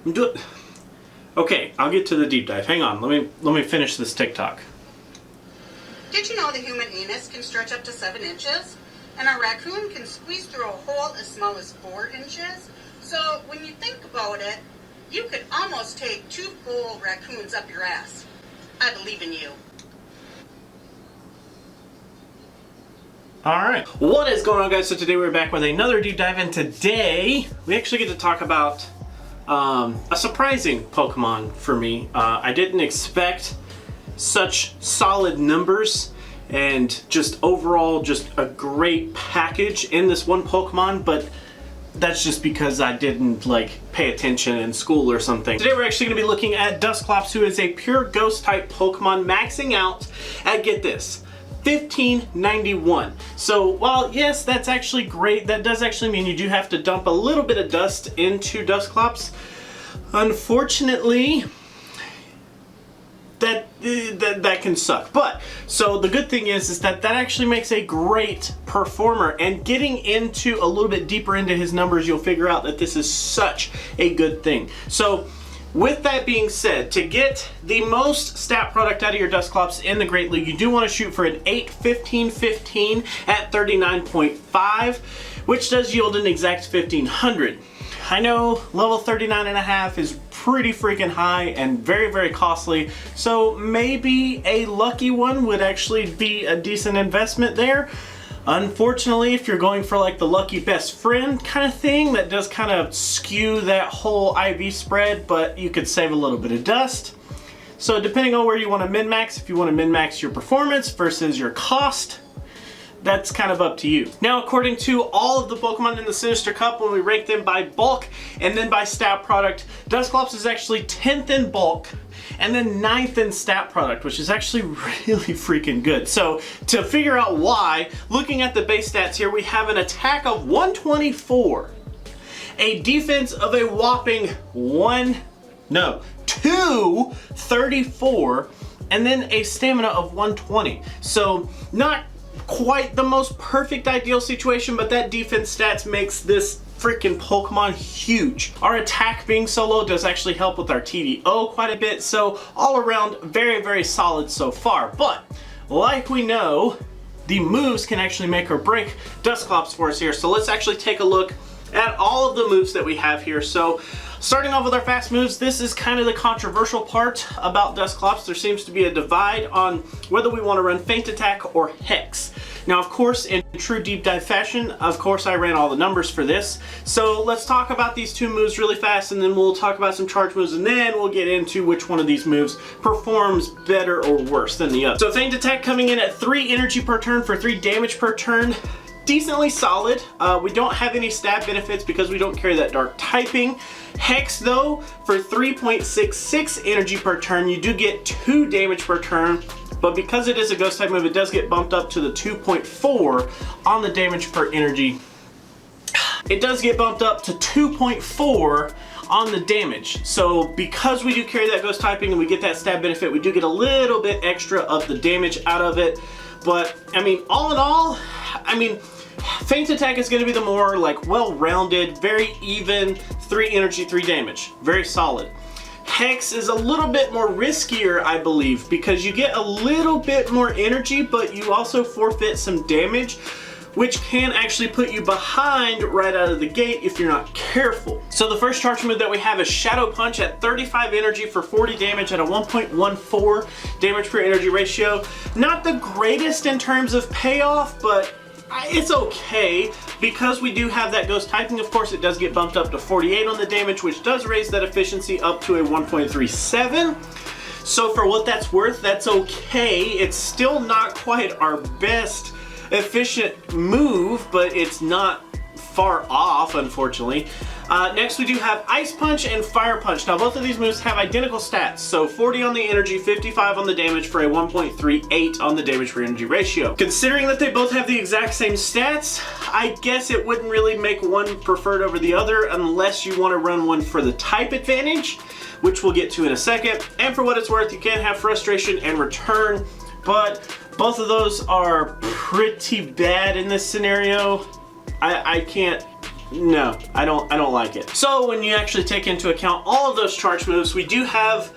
Okay, I'll get to the deep dive. Hang on, let me finish this TikTok. Did you know the human anus can stretch up to 7 inches? And a raccoon can squeeze through a hole as small as 4 inches? So when you think about it, you could almost take 2 full raccoons up your ass. I believe in you. Alright, what is going on, guys? So today we're back with another deep dive, and today we actually get to talk about a surprising Pokemon for me. I didn't expect such solid numbers and just overall just a great package in this one Pokemon, but that's just because I didn't pay attention in school or something. Today we're actually going to be looking at Dusclops, who is a pure ghost type Pokemon, maxing out at, get this, 1591. So while yes, that's actually great, that does actually mean you do have to dump a little bit of dust into Dusclops. Unfortunately, that can suck. But so the good thing is that actually makes a great performer, and getting into a little bit deeper into his numbers, you'll figure out that this is such a good thing. So with that being said, to get the most stat product out of your Dusclops in the Great League, you do want to shoot for an 8, 15, 15 at 39.5, which does yield an exact 1500. I know level 39.5 is pretty freaking high and very, very costly, so maybe a lucky one would actually be a decent investment there. Unfortunately, if you're going for the lucky best friend kind of thing, that does kind of skew that whole IV spread, but you could save a little bit of dust. So depending on where you want to min-max, if you want to min-max your performance versus your cost, that's kind of up to you. Now, according to all of the Pokemon in the Sinister Cup, when we rank them by bulk and then by stat product, Dusclops is actually 10th in bulk and then 9th in stat product, which is actually really freaking good. So to figure out why, looking at the base stats here, we have an attack of 124, a defense of a whopping 234, and then a stamina of 120. So not quite the most perfect ideal situation, but that defense stats makes this freaking Pokemon huge. Our attack being so low does actually help with our TDO quite a bit, so all around very, very solid so far. But like we know, the moves can actually make or break Dusclops for us here. So let's actually take a look at all of the moves that we have here. So starting off with our fast moves, this is kind of the controversial part about Dusclops. There seems to be a divide on whether we want to run Feint Attack or Hex. Now, of course, in true deep dive fashion, of course, I ran all the numbers for this. So let's talk about these two moves really fast, and then we'll talk about some charge moves, and then we'll get into which one of these moves performs better or worse than the other. So Feint Attack coming in at 3 energy per turn for 3 damage per turn. Decently solid. We don't have any stat benefits because we don't carry that dark typing. Hex, though, for 3.66 energy per turn, you do get 2 damage per turn, but because it is a ghost type move, it does get bumped up to the 2.4 on the damage per energy. It does get bumped up to 2.4 on the damage. So because we do carry that ghost typing and we get that stat benefit, we do get a little bit extra of the damage out of it. But I mean, all in all, I mean, Feint Attack is going to be the more well-rounded, very even, 3 energy, 3 damage. Very solid. Hex is a little bit more riskier, I believe, because you get a little bit more energy, but you also forfeit some damage, which can actually put you behind right out of the gate if you're not careful. So the first charge move that we have is Shadow Punch at 35 energy for 40 damage at a 1.14 damage per energy ratio. Not the greatest in terms of payoff, but it's okay. Because we do have that ghost typing, of course, it does get bumped up to 48 on the damage, which does raise that efficiency up to a 1.37. So for what that's worth, that's okay. It's still not quite our best efficient move, but it's not far off, unfortunately. Next we do have Ice Punch and Fire Punch. Now both of these moves have identical stats, so 40 on the energy, 55 on the damage for a 1.38 on the damage per energy ratio. Considering that they both have the exact same stats, I guess it wouldn't really make one preferred over the other unless you want to run one for the type advantage, which we'll get to in a second. And for what it's worth, you can have Frustration and Return, but both of those are pretty bad in this scenario. I can't no, I don't like it. So when you actually take into account all of those charge moves, we do have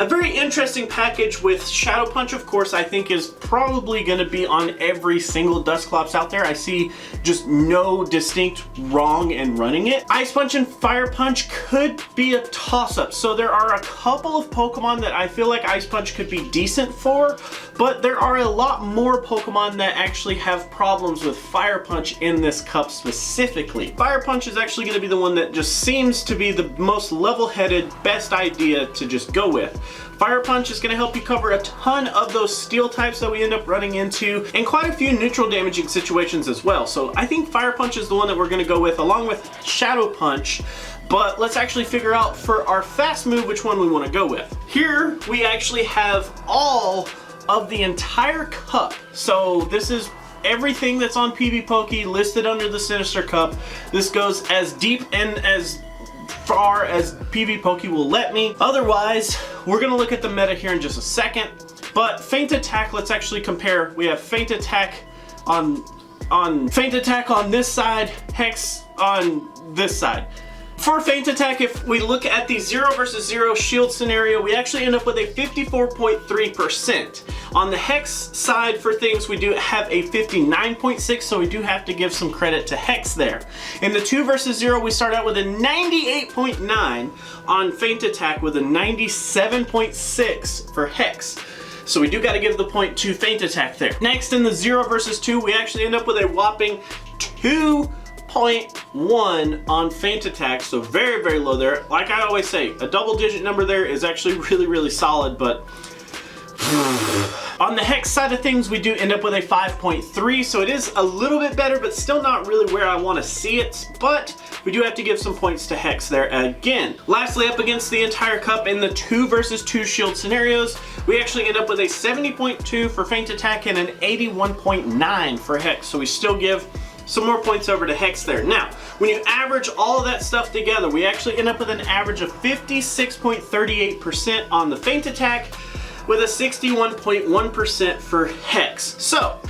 a very interesting package with Shadow Punch, of course, I think is probably going to be on every single Dusclops out there. I see just no distinct wrong in running it. Ice Punch and Fire Punch could be a toss-up. So there are a couple of Pokemon that I feel like Ice Punch could be decent for, but there are a lot more Pokemon that actually have problems with Fire Punch in this cup specifically. Fire Punch is actually going to be the one that just seems to be the most level-headed, best idea to just go with. Fire Punch is going to help you cover a ton of those steel types that we end up running into, and quite a few neutral damaging situations as well. So I think Fire Punch is the one that we're going to go with along with Shadow Punch. But let's actually figure out for our fast move which one we want to go with. Here we actually have all of the entire cup. So this is everything that's on PB Poke listed under the Sinister Cup. This goes as deep and as far as PB Poke will let me. Otherwise, we're gonna look at the meta here in just a second. But Feint Attack, let's actually compare. We have Feint Attack on Feint Attack on this side, Hex on this side. For Feint Attack, if we look at the 0 versus 0 shield scenario, we actually end up with a 54.3%. On the Hex side for things, we do have a 59.6, so we do have to give some credit to Hex there. In the 2 versus 0, we start out with a 98.9 on Feint Attack with a 97.6 for Hex. So we do got to give the point to Feint Attack there. Next, in the 0 versus 2, we actually end up with a whopping 2.1 on Feint Attack, so very, very low there. Like I always say, a double-digit number there is actually really, really solid, but on the Hex side of things, we do end up with a 5.3, so it is a little bit better, but still not really where I want to see it, but we do have to give some points to Hex there again. Lastly, up against the entire cup in the 2 versus 2 shield scenarios, we actually end up with a 70.2 for Feint Attack and an 81.9 for Hex, so we still give some more points over to Hex there. Now, when you average all of that stuff together, we actually end up with an average of 56.38% on the Feint Attack with a 61.1% for Hex.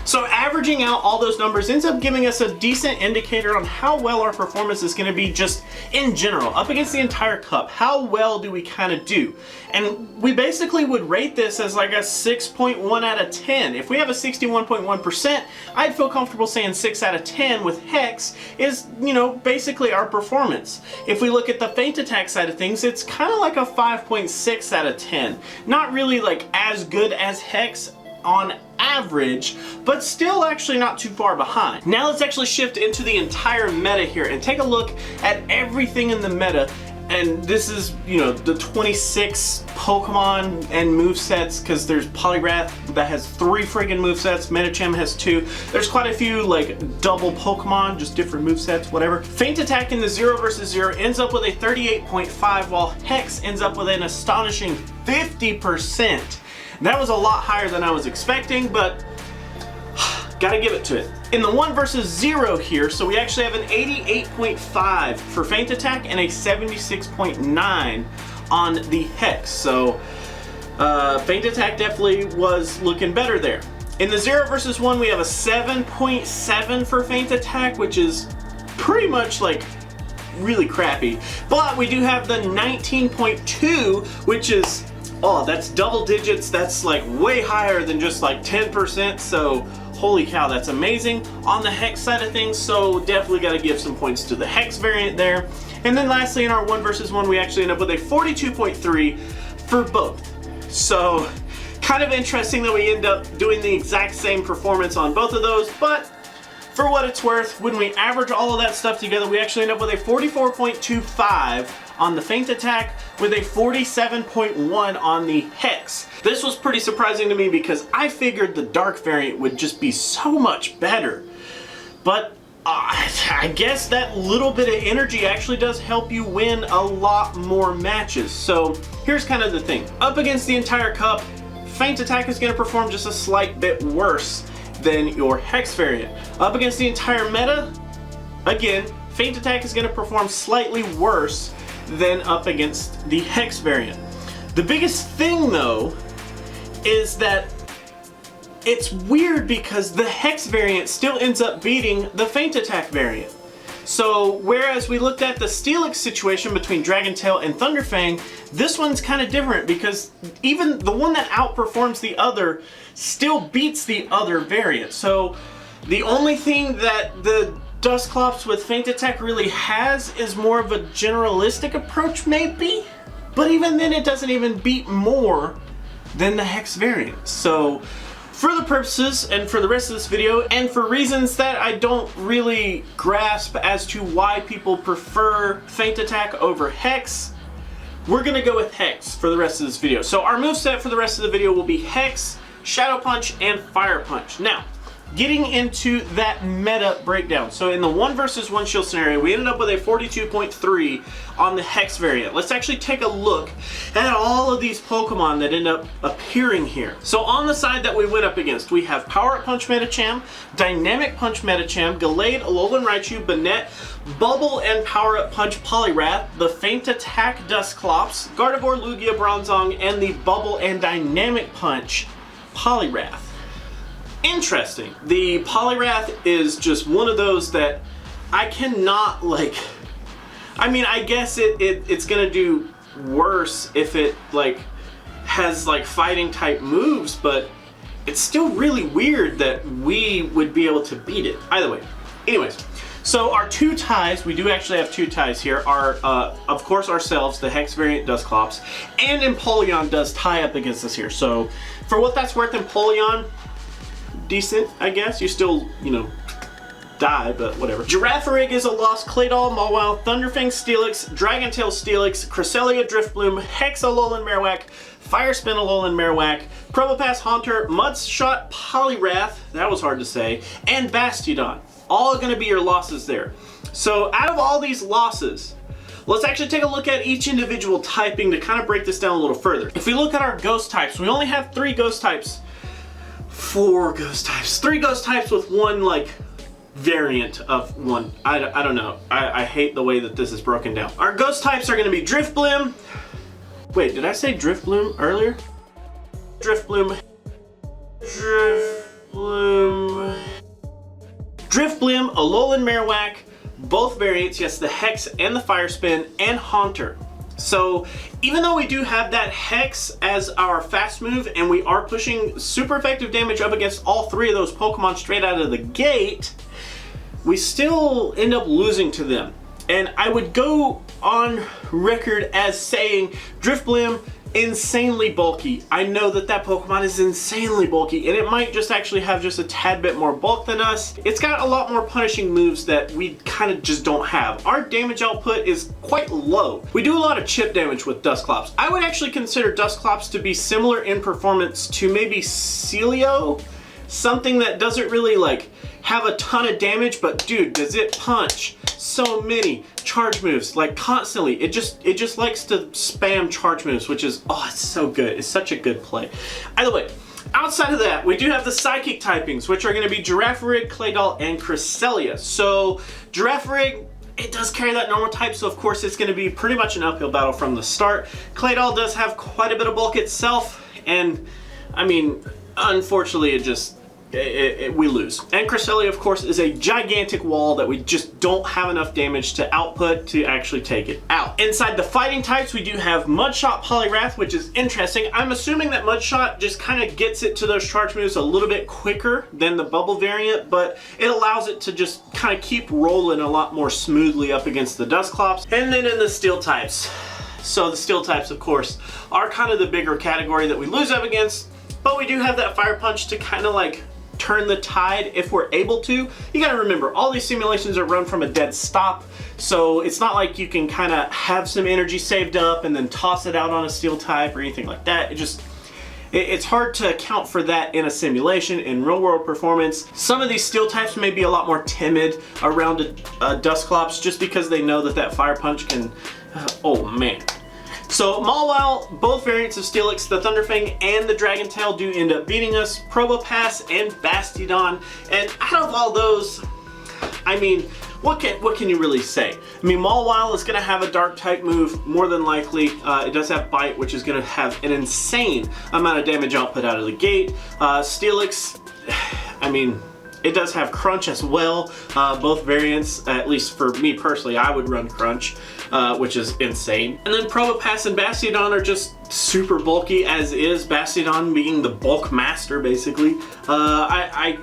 So averaging out all those numbers ends up giving us a decent indicator on how well our performance is going to be just in general, up against the entire cup. How well do we kind of do? And we basically would rate this as like a 6.1 out of 10. If we have a 61.1%, I'd feel comfortable saying 6 out of 10 with Hex is, you know, basically our performance. If we look at the Feint Attack side of things, it's kind of like a 5.6 out of 10. Not really like as good as Hex on average, but still actually not too far behind. Now let's actually shift into the entire meta here and take a look at everything in the meta. And this is, you know, the 26 Pokemon and movesets, because there's Poliwrath that has 3 friggin' movesets, Medicham has 2. There's quite a few like double Pokemon, just different movesets, whatever. Feint Attack in the 0 versus 0 ends up with a 38.5, while Hex ends up with an astonishing 50%. That was a lot higher than I was expecting, but gotta give it to it. In the 1 versus 0 here, so we actually have an 88.5 for Feint Attack and a 76.9 on the Hex. So Feint Attack definitely was looking better there. In the 0 versus 1, we have a 7.7 for Feint Attack, which is pretty much like really crappy. But we do have the 19.2, which is, oh, that's double digits. That's like way higher than just like 10%. So holy cow, that's amazing. On the Hex side of things, so definitely got to give some points to the Hex variant there. And then lastly, in our 1 versus 1, we actually end up with a 42.3 for both. So kind of interesting that we end up doing the exact same performance on both of those, but for what it's worth, when we average all of that stuff together, we actually end up with a 44.25 on the Feint Attack with a 47.1 on the Hex. This was pretty surprising to me because I figured the Dark variant would just be so much better. But I guess that little bit of energy actually does help you win a lot more matches. So here's kind of the thing. Up against the entire cup, Feint Attack is going to perform just a slight bit worse than your Hex variant. Up against the entire meta, again, Feint Attack is going to perform slightly worse than up against the Hex variant. The biggest thing though is that it's weird because the Hex variant still ends up beating the Feint Attack variant. So whereas we looked at the Steelix situation between Dragon Tail and Thunderfang, this one's kind of different because even the one that outperforms the other still beats the other variant. So the only thing that the Dusclops with Feint Attack really has is more of a generalistic approach maybe, but even then it doesn't even beat more than the Hex variant. So for the purposes and for the rest of this video, and for reasons that I don't really grasp as to why people prefer Feint Attack over Hex, we're gonna go with Hex for the rest of this video. So our moveset for the rest of the video will be Hex, Shadow Punch, and Fire Punch. Now, getting into that meta breakdown. So in the 1 versus 1 shield scenario, we ended up with a 42.3 on the Hex variant. Let's actually take a look at all of these Pokemon that end up appearing here. So on the side that we went up against, we have Power Up Punch Medicham, Dynamic Punch Medicham, Gallade, Alolan Raichu, Banette, Bubble and Power Up Punch Poliwrath, the Feint Attack Dusclops, Gardevoir, Lugia, Bronzong, and the Bubble and Dynamic Punch Poliwrath. Interesting. The Poliwrath is just one of those that I cannot, like, I mean, I guess it's gonna do worse if it like has like fighting type moves, but it's still really weird that we would be able to beat it. Either way. Anyways, so our two ties, we do actually have two ties here, are of course ourselves, the Hex variant Dusclops, and Empoleon does tie up against us here. So for what that's worth, Empoleon, decent, I guess. You still, you know, die, but whatever. Girafarig is a loss, Claydol, Mawile, Thunderfang Steelix, Dragon Tail Steelix, Cresselia Driftbloom, Hex Alolan Marowak, Firespin Alolan Marowak, Probopass Haunter, Mudshot Poliwrath, that was hard to say, and Bastiodon. All gonna be your losses there. So out of all these losses, let's actually take a look at each individual typing to kind of break this down a little further. If we look at our ghost types, we only have 3 ghost types. 4 ghost types. 3 ghost types with one like variant of one. I don't know. I hate the way that this is broken down. Our ghost types are going to be Driftbloom. Wait, did I say Driftbloom earlier? Driftbloom. Driftbloom, Alolan Marowak, both variants, yes, the Hex and the Firespin, and Haunter. So even though we do have that Hex as our fast move and we are pushing super effective damage up against all 3 of those Pokemon straight out of the gate, we still end up losing to them. And I would go on record as saying Driftbloom, insanely bulky. I know that that Pokemon is insanely bulky, and it might just actually have just a tad bit more bulk than us. It's got a lot more punishing moves that we kind of just don't have. Our damage output is quite low. We do a lot of chip damage with Dusclops. I would actually consider Dusclops to be similar in performance to maybe Celio, something that doesn't really like have a ton of damage, but dude, does it punch so many charge moves, like constantly. It just likes to spam charge moves, which is, oh, it's so good. It's such a good play. Either way, outside of that, we do have the psychic typings, which are going to be Girafarig, Claydol, and Cresselia. So Girafarig, it does carry that normal type, so of course it's going to be pretty much an uphill battle from the start. Claydol does have quite a bit of bulk itself, and I mean, unfortunately it just we lose. And Cresselia, of course, is a gigantic wall that we just don't have enough damage to output to actually take it out. Inside the fighting types, we do have Mudshot Poliwrath, which is interesting. I'm assuming that Mudshot just kind of gets it to those charge moves a little bit quicker than the Bubble variant, but it allows it to just kind of keep rolling a lot more smoothly up against the Dusclops. And then in the Steel types, so the Steel types, of course, are kind of the bigger category that we lose up against, but we do have that Fire Punch to kind of like turn the tide if we're able to. You gotta remember, all these simulations are run from a dead stop, so it's not like you can kind of have some energy saved up and then toss it out on a Steel type or anything like that. It's hard to account for that in a simulation. In real world performance, some of these Steel types may be a lot more timid around a Dusclops just because they know that Fire Punch can, oh man. So Mawile, both variants of Steelix, the Thunderfang and the Dragon Tail do end up beating us, Probopass and Bastiodon, and out of all those, I mean, what can you really say? I mean, Mawile is going to have a dark type move, more than likely. It does have Bite, which is going to have an insane amount of damage output out of the gate. Steelix, I mean, It does have Crunch as well, both variants, at least for me personally, I would run Crunch, which is insane. And then Probopass and Bastiodon are just super bulky as is, Bastiodon being the bulk master basically. I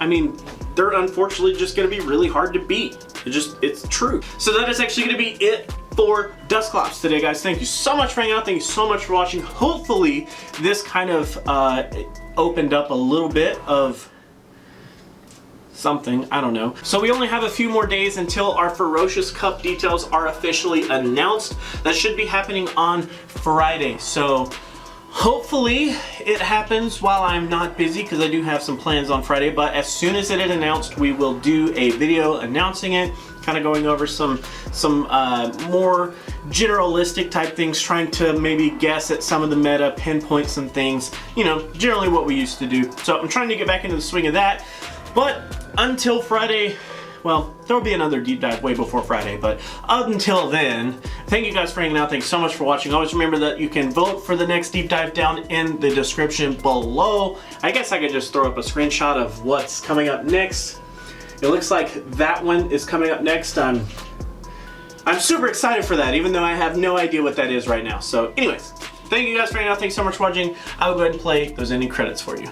mean, they're unfortunately just gonna be really hard to beat. It's true. So that is actually gonna be it for Dusclops today, guys. Thank you so much for hanging out. Thank you so much for watching. Hopefully this kind of opened up a little bit of something, I don't know. So we only have a few more days until our Ferocious Cup details are officially announced. That should be happening on Friday. So hopefully it happens while I'm not busy, because I do have some plans on Friday, but as soon as it is announced, we will do a video announcing it, kind of going over some more generalistic type things, trying to maybe guess at some of the meta, pinpoint some things, you know, generally what we used to do. So I'm trying to get back into the swing of that, but until Friday, well, there'll be another deep dive way before Friday, but until then, thank you guys for hanging out. Thanks so much for watching. Always remember that you can vote for the next deep dive down in the description below. I guess I could just throw up a screenshot of what's coming up next. It looks like that one is coming up next. I'm super excited for that, even though I have no idea what that is right now. So anyways, thank you guys for hanging out. Thanks so much for watching. I will go ahead and play those ending credits for you.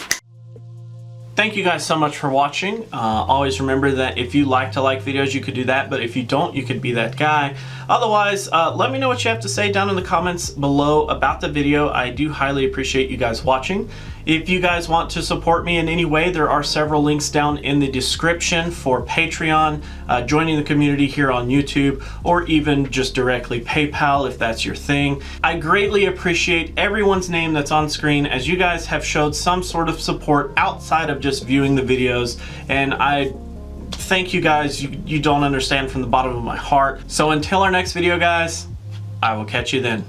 Thank you guys so much for watching. Always remember that if you like to like videos, you could do that, but if you don't, you could be that guy. Otherwise, let me know what you have to say down in the comments below about the video. I do highly appreciate you guys watching. If you guys want to support me in any way, there are several links down in the description for Patreon, joining the community here on YouTube, or even just directly PayPal if that's your thing. I greatly appreciate everyone's name that's on screen, as you guys have showed some sort of support outside of just viewing the videos, and I thank you guys. You don't understand from the bottom of my heart. So until our next video, guys, I will catch you then.